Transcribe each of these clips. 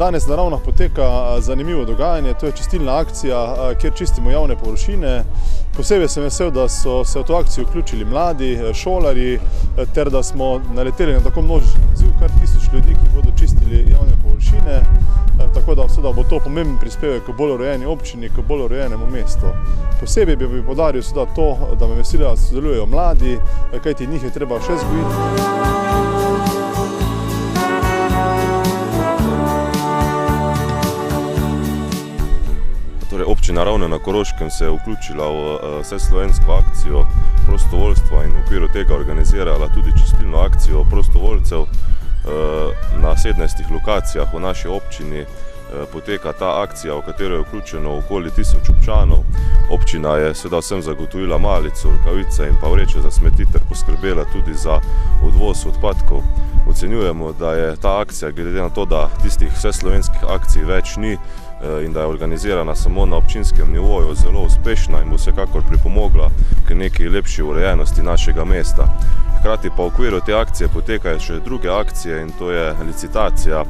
Danes na Ravnah poteka zanimivo dogajanje, to je čistilna akcija, kjer čistimo javne površine. Posebej sem vesel, da so se v to akcijo vključili mladi, šolarji, ter da smo naleteli na tako množičen odziv, kar 1000 ljudi, ki bodo čistili javne površine. Tako da bo to pomemben prispevek k bolj urejeni občini, k bolj urejenemu mestu. Posebej bi poudaril to, da me veseli, da sodelujejo mladi, kajti njih je treba še vzgojiti. Občina Ravne na Koroškem se je vključila v vseslovensko akcijo prostovoljstva in v okviru tega organizirala tudi čistilno akcijo prostovoljcev. Na 17 lokacijah v naši občini poteka ta akcija, v katero je vključeno okoli 1000 občanov. Občina je seveda vsem zagotovila malico, rokavice in pa vreče za smeti ter poskrbela tudi za odvoz odpadkov. Ocenjujemo, da je ta akcija, glede na to, da tistih vseslovenskih akcij več ni in da je organizirana samo na občinskem nivoju, zelo uspešna in bo vsekakor pripomogla k neki lepši urejenosti našega mesta. Hkrati pa v okviru te akcije potekajo še druge akcije in to je licitacija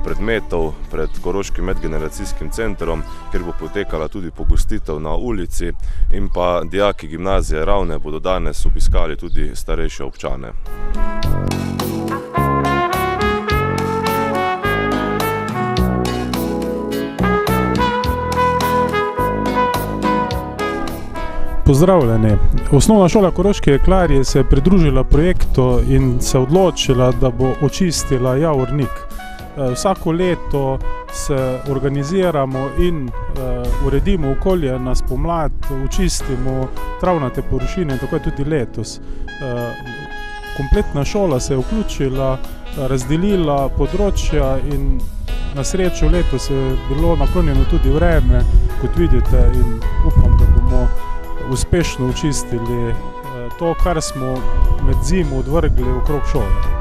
predmetov pred Koroškim medgeneracijskim centrom, kjer bo potekala tudi pogostitev na ulici in pa dijaki gimnazije Ravne bodo danes obiskali tudi starejše občane. Pozdravljeni. Osnovna šola Koroški jeklarji se je pridružila projektu in se odločila, da bo očistila Javornik. Vsako leto se organiziramo in uredimo okolje na spomlad, očistimo travnate površine, tako je tudi letos. Kompletna šola se je vključila, razdelila področja in na srečo letos je bilo naklonjeno tudi vreme, kot vidite, in upam, da bomo uspešno očistili to, kar smo med zimo odvrgli okrog šole.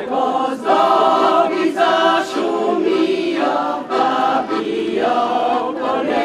Gozdovi zašumijo, pa bijo polje.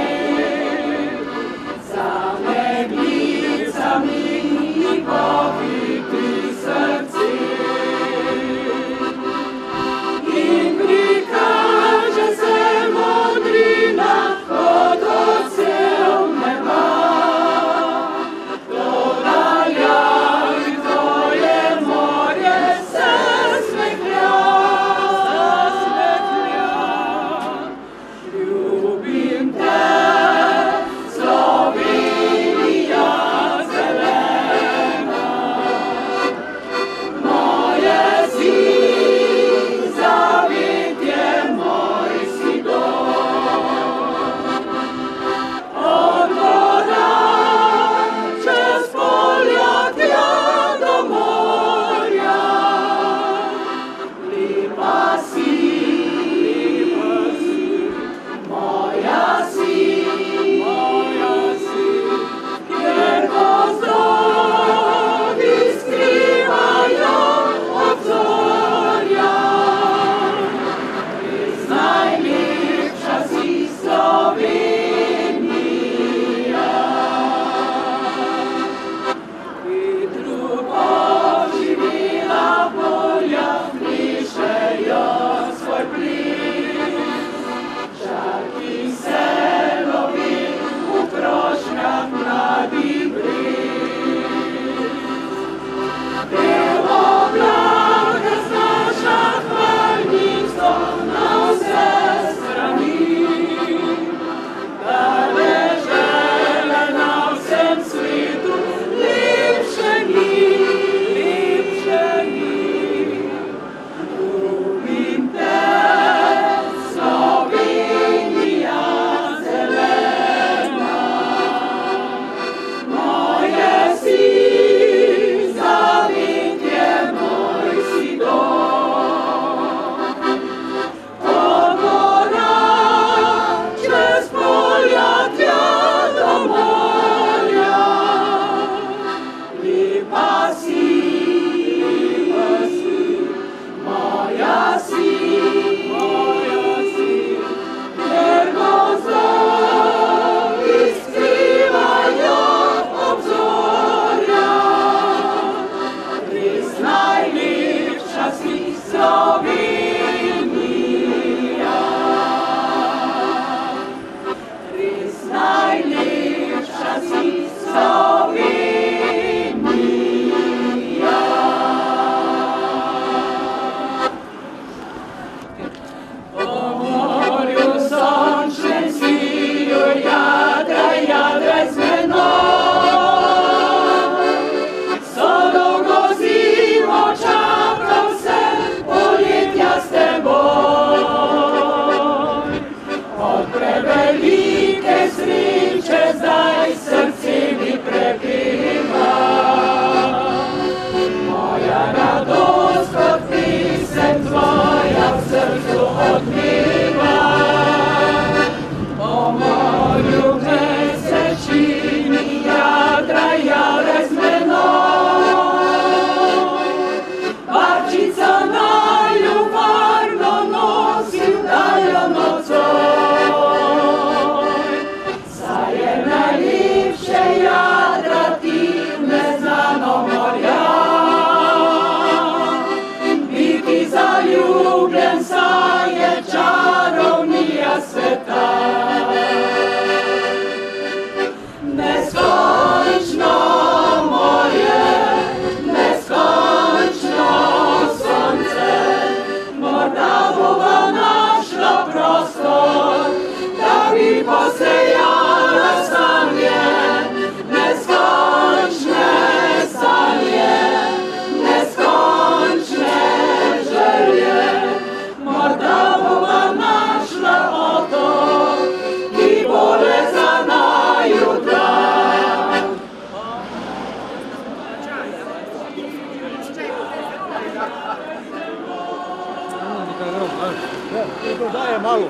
je malo.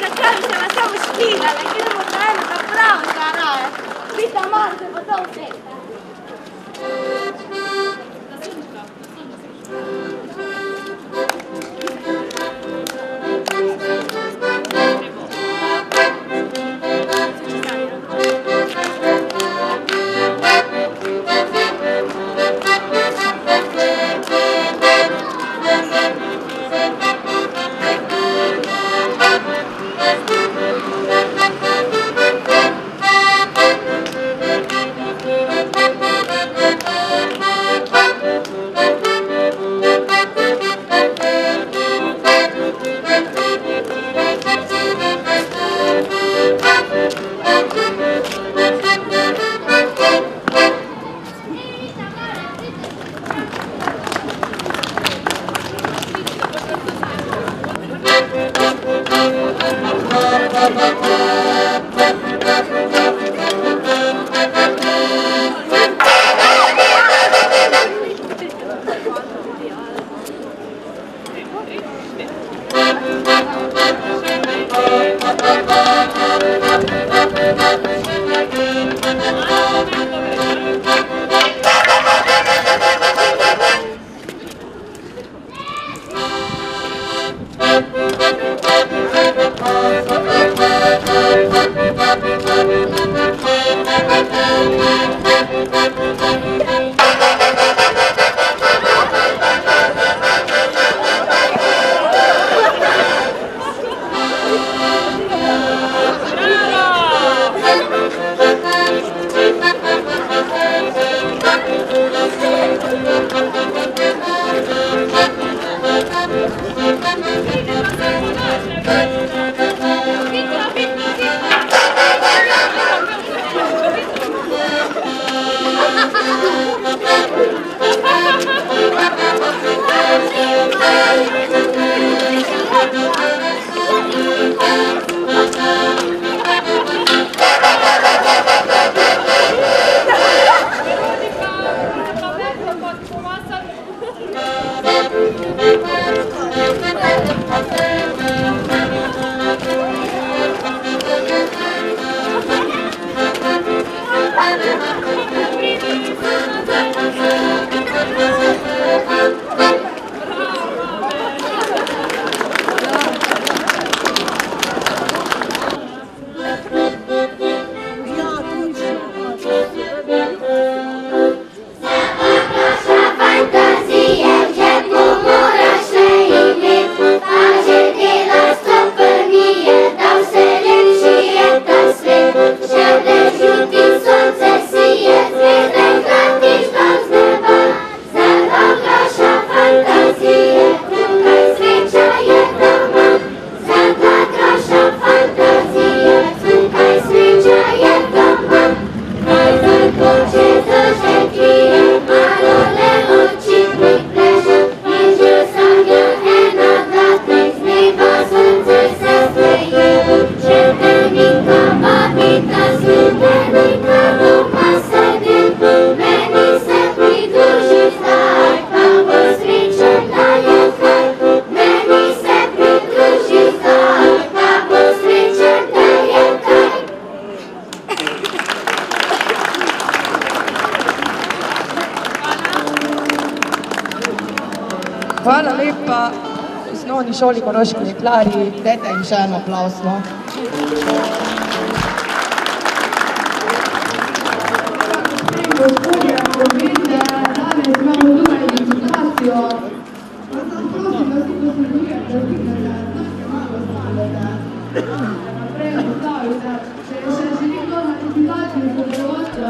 Zakaj se vas samo špilale, gremo za enega pravega raja. Vita malo se pa to vsega. Hvala lepa osnovni šoli Koroški Jeklarji, dajte jim še en aplavz, no. Gospodje, vidite, danes imamo tukaj licitacijo. Prosim, da si posredujete, da stignete, znake malo stavite. Naprej postavite. Če še želi kdo na licitaciji sodelovati,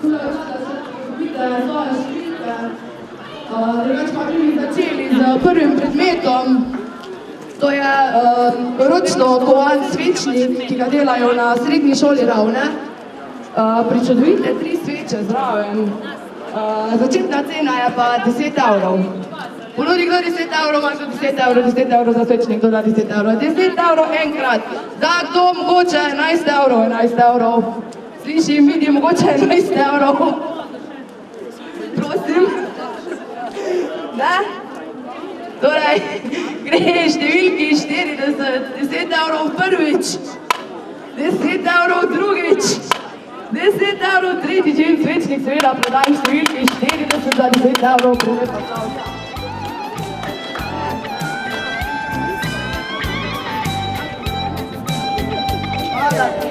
tukaj da se dobite svoje številke. Drugače pa bi začeli z prvim predmetom. To je ročno kovan svečnik, ki ga delajo na srednji šoli Ravne. Pričudovite 3 sveče zraven. Začetna cena je pa 10 evrov. Ponudi kdo 10 evrov, ima kdo 10 evrov, 10 evrov za svečnik, kdo da 10 evrov. 10 evrov enkrat. Da kdo mogoče 11 evrov, 11 evrov. Slišim, vidim, mogoče 11 evrov. Prosim. Ne? Torej, gre številki 40, 10 evrov v prvič, 10 evrov drugič, 10 evrov tretjič in svečnik seveda prodaj številki 40 za 10 evrov prve postavke. Hvala.